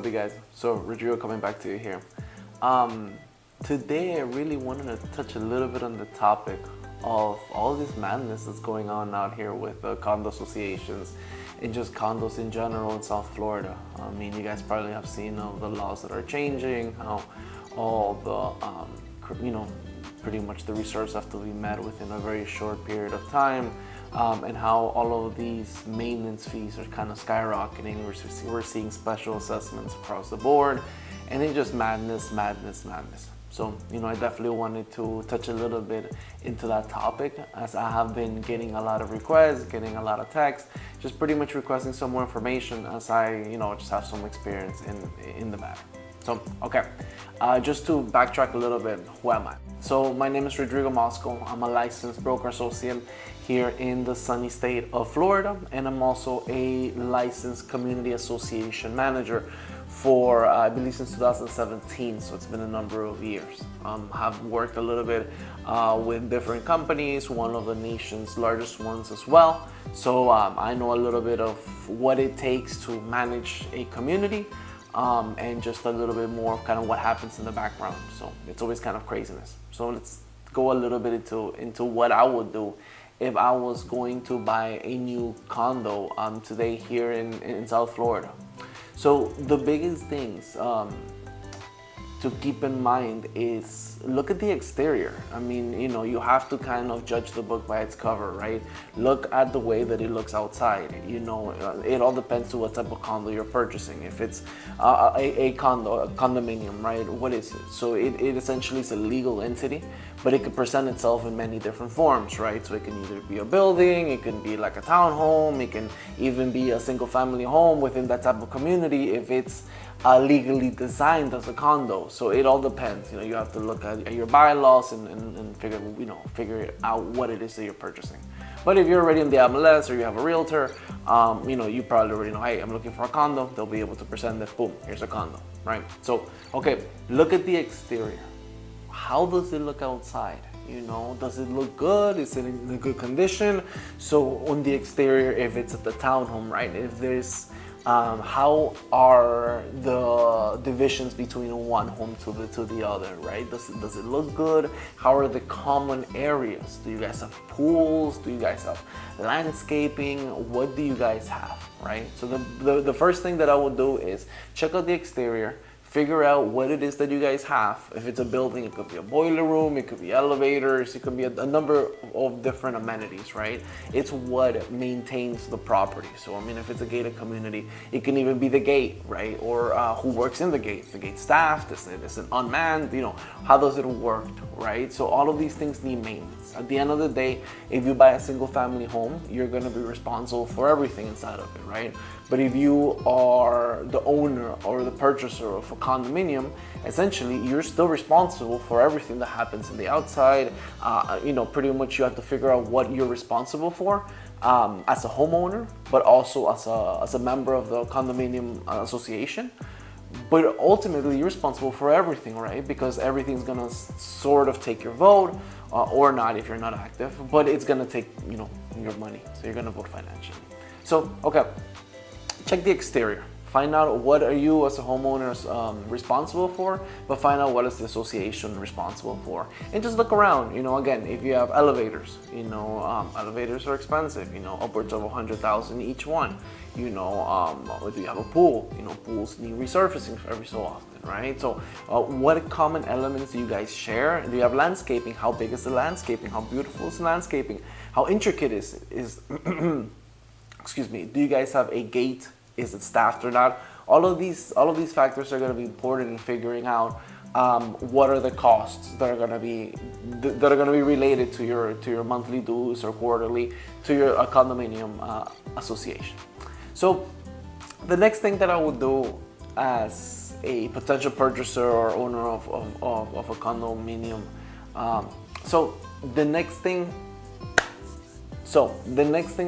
up, you guys? So, Rodrigo coming back to you here. Today, I really wanted to touch a little bit on the topic of all this madness that's going on out here with condo associations and just condos in general in South Florida. I mean, you guys probably have seen the laws that are changing, how all the, pretty much the reserves have to be met within a very short period of time. And how all of these maintenance fees are kind of skyrocketing. We're seeing special assessments across the board, and it's just madness. So, I definitely wanted to touch a little bit into that topic, as I have been getting a lot of requests, getting a lot of texts, just pretty much requesting some more information, as I, just have some experience in the matter. So, okay, just to backtrack a little bit, who am I? So my name is Rodrigo Mosco. I'm a licensed broker associate here in the sunny state of Florida, and I'm also a licensed community association manager for, I believe, since 2017, so it's been a number of years. Have worked a little bit with different companies, one of the nation's largest ones as well. So I know a little bit of what it takes to manage a community. And just a little bit more of kind of what happens in the background. So it's always kind of craziness. So let's go a little bit into what I would do if I was going to buy a new condo today here in South Florida. So the biggest things to keep in mind is look at the exterior. I mean, you have to kind of judge the book by its cover, right? Look at the way that it looks outside. It all depends to what type of condo you're purchasing. If it's a condominium, right? What is it? So it essentially is a legal entity, but it could present itself in many different forms, right? So it can either be a building, it can be like a townhome, it can even be a single family home within that type of community if it's legally designed as a condo. So it all depends. You have to look at your bylaws and figure out what it is that you're purchasing. But if you're already in the MLS or you have a realtor, you probably already know, hey, I'm looking for a condo. They'll be able to present that, boom, here's a condo, right? So, okay, look at the exterior. How does it look outside? Does it look good? Is it in a good condition? So on the exterior, if it's at the townhome, right? If there's how are the divisions between one home to the other, right? Does it look good? How are the common areas? Do you guys have pools? Do you guys have landscaping? What do you guys have, right? So the first thing that I would do is check out the exterior. Figure out what it is that you guys have. If it's a building, it could be a boiler room, it could be elevators, it could be a number of different amenities, right? It's what maintains the property. So, I mean, if it's a gated community, it can even be the gate, right? Or who works in the gate? The gate staffed? Is it unmanned? How does it work, right? So all of these things need maintenance. At the end of the day, if you buy a single family home, you're gonna be responsible for everything inside of it, right? But if you are the owner or the purchaser of a condominium, essentially you're still responsible for everything that happens in the outside. Pretty much you have to figure out what you're responsible for as a homeowner, but also as a member of the condominium association. But ultimately you're responsible for everything, right? Because everything's gonna sort of take your vote, or not if you're not active, but it's gonna take your money. So you're gonna vote financially. So, okay. Check the exterior. Find out what are you as a homeowner responsible for, but find out what is the association responsible for. And just look around, again, if you have elevators, elevators are expensive, upwards of 100,000 each one. If you have a pool, pools need resurfacing every so often, right? So what common elements do you guys share? Do you have landscaping? How big is the landscaping? How beautiful is the landscaping? How intricate is excuse me, do you guys have a gate? Is it staffed or not? All of these factors are going to be important in figuring out what are the costs that are going to be related to your monthly dues or quarterly to your condominium association. So the next thing that I would do as a potential purchaser or owner of a condominium, the next thing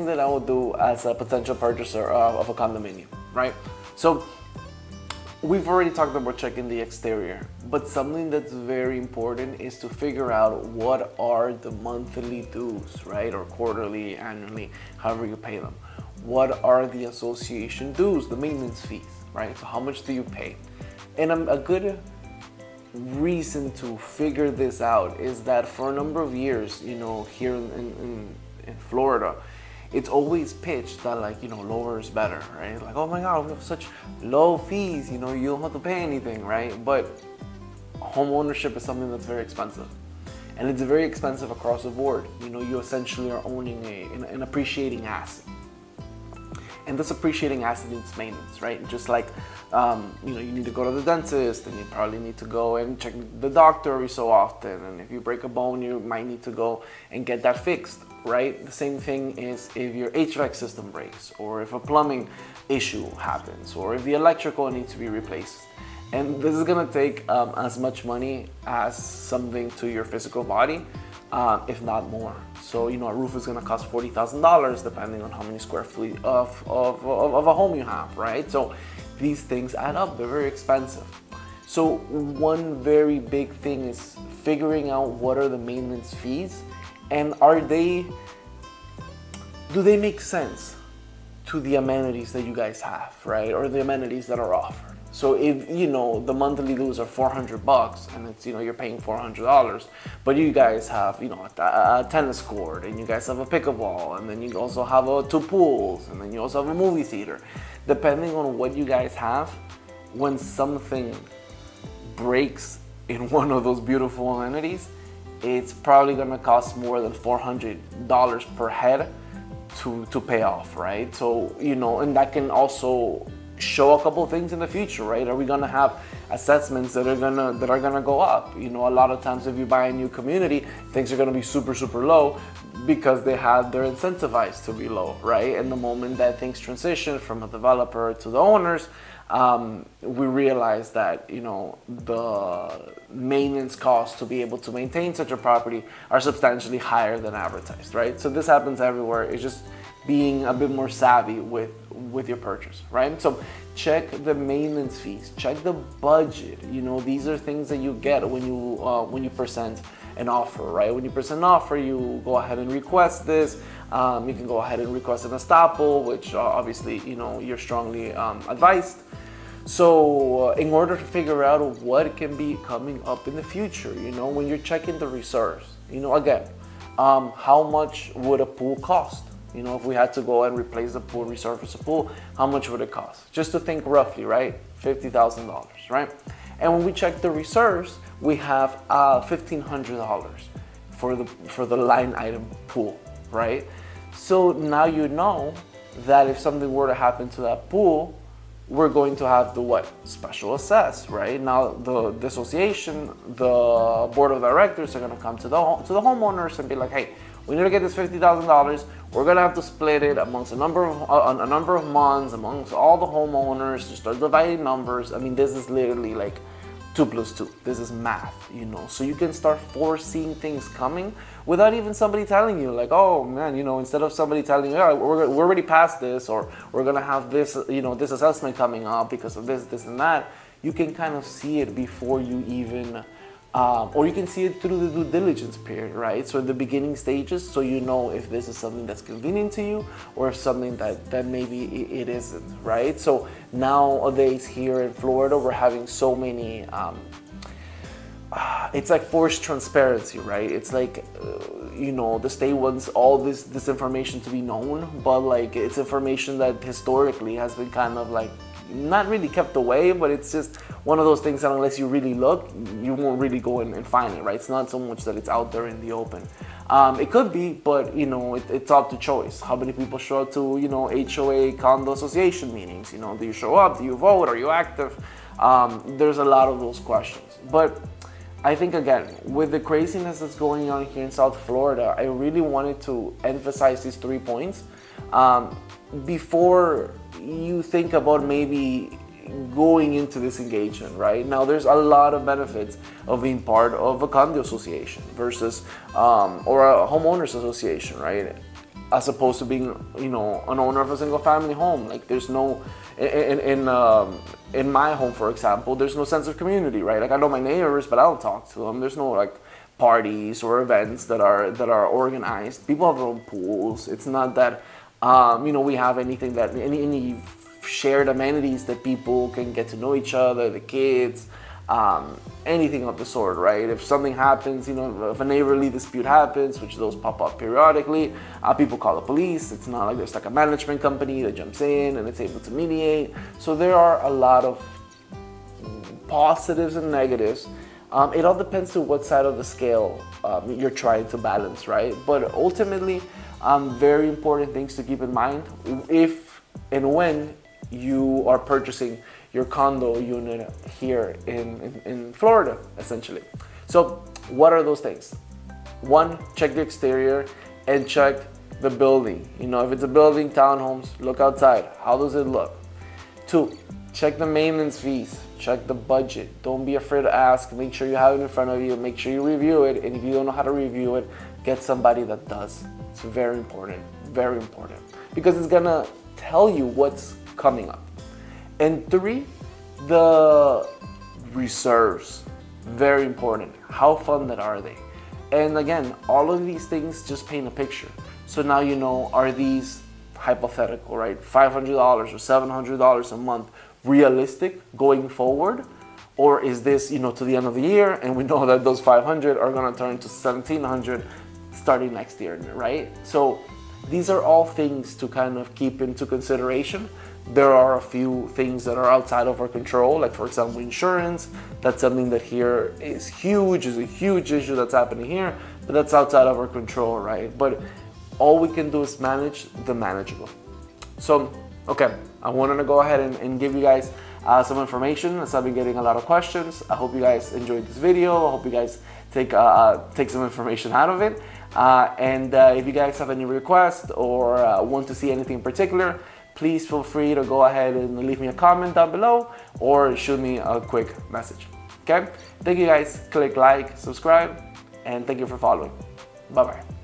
that I would do as a potential purchaser of a condominium, right? So we've already talked about checking the exterior, but something that's very important is to figure out what are the monthly dues, right? Or quarterly, annually, however you pay them. What are the association dues, the maintenance fees? right? So how much do you pay? And a good reason to figure this out is that for a number of years, here in Florida, it's always pitched that, like, lower is better, right? Like, oh my God, we have such low fees, you don't have to pay anything, right? But home ownership is something that's very expensive. And it's very expensive across the board. You essentially are owning an appreciating asset. And this appreciating asset needs maintenance, right? Just like, you need to go to the dentist, and you probably need to go and check the doctor every so often. And if you break a bone, you might need to go and get that fixed, right? The same thing is if your HVAC system breaks, or if a plumbing issue happens, or if the electrical needs to be replaced. And this is gonna take as much money as something to your physical body, if not more. So, a roof is gonna cost $40,000 depending on how many square feet of a home you have, right? So these things add up, they're very expensive. So one very big thing is figuring out what are the maintenance fees, and do they make sense to the amenities that you guys have, right? Or the amenities that are offered. So if, the monthly dues are $400 and it's, you're paying $400, but you guys have, a tennis court, and you guys have a pickleball, and then you also have two pools, and then you also have a movie theater. Depending on what you guys have, when something breaks in one of those beautiful amenities, it's probably gonna cost more than $400 per head to pay off, right? So, and that can also show a couple things in the future, right? Are we gonna have assessments that are gonna go up? A lot of times if you buy a new community, things are gonna be super, super low because they're incentivized to be low, right? And the moment that things transition from a developer to the owners, we realize that, the maintenance costs to be able to maintain such a property are substantially higher than advertised, right? So this happens everywhere. It's just being a bit more savvy with your purchase, right? So check the maintenance fees, check the budget. These are things that you get when you present an offer, right? When you present an offer, you go ahead and request this. You can go ahead and request an estoppel, which obviously, you're strongly advised. So in order to figure out what can be coming up in the future, when you're checking the reserves, again, how much would a pool cost? If we had to go and replace the pool, resurface the pool, how much would it cost? Just to think roughly, right? $50,000, right? And when we check the reserves, we have $1,500 for the line item pool, right? So now you know that if something were to happen to that pool, we're going to have the special assess, right? Now the association, the board of directors are going to come to the homeowners and be like, hey, we need to get this $50,000. We're gonna have to split it amongst a number of months, amongst all the homeowners, to start dividing numbers. I mean, this is literally like 2 + 2. This is math, So you can start foreseeing things coming without even somebody telling you, like, oh man, instead of somebody telling you, oh, we're already past this, or we're gonna have this, this assessment coming up because of this, and that. You can kind of see it before you even. Or you can see it through the due diligence period, right? So the beginning stages, so you know if this is something that's convenient to you or if something that maybe it isn't, right? So nowadays here in Florida, we're having so many, it's like forced transparency, right? It's like, the state wants all this information to be known, but like it's information that historically has been kind of like not really kept away, but it's just one of those things that unless you really look, you won't really go and find it, right? It's not so much that it's out there in the open. It could be, but it's up to choice. How many people show up to HOA condo association meetings? Do you show up? Do you vote? Are you active? There's a lot of those questions. But I think, again, with the craziness that's going on here in South Florida, I really wanted to emphasize these 3 points before you think about maybe going into this engagement, right? Now, there's a lot of benefits of being part of a condo association versus, or a homeowners association, right? As opposed to being, an owner of a single family home. Like there's no, in my home, for example, there's no sense of community, right? Like I know my neighbors, but I don't talk to them. There's no like parties or events that are organized. People have their own pools. It's not that, we have anything that any shared amenities that people can get to know each other, the kids, anything of the sort, right? If something happens, you know, if a neighborly dispute happens, which those pop up periodically, people call the police. It's not like there's like a management company that jumps in and it's able to mediate. So there are a lot of positives and negatives. It all depends to what side of the scale you're trying to balance, right? But ultimately, very important things to keep in mind if and when you are purchasing your condo unit here in Florida, essentially. So what are those things? One, check the exterior and check the building. You know, if it's a building, townhomes, look outside. How does it look? Two, check the maintenance fees, check the budget. Don't be afraid to ask. Make sure you have it in front of you. Make sure you review it. And if you don't know how to review it, get somebody that does. It's very important, because it's gonna tell you what's coming up. And three, the reserves, very important. How funded are they? And again, all of these things just paint a picture. So now you know, are these hypothetical, right? $500 or $700 a month realistic going forward? Or is this, you know, to the end of the year, and we know that those 500 are gonna turn to 1,700 starting next year, right? So these are all things to kind of keep into consideration. There are a few things that are outside of our control, like for example, insurance. That's something that here is a huge issue that's happening here, but that's outside of our control, right? But all we can do is manage the manageable. So, okay, I wanted to go ahead and give you guys some information, as I've been getting a lot of questions. I hope you guys enjoyed this video. I hope you guys take some information out of it. And if you guys have any requests or want to see anything in particular, please feel free to go ahead and leave me a comment down below or shoot me a quick message. Okay? Thank you guys. Click like, subscribe, and thank you for following. Bye-bye.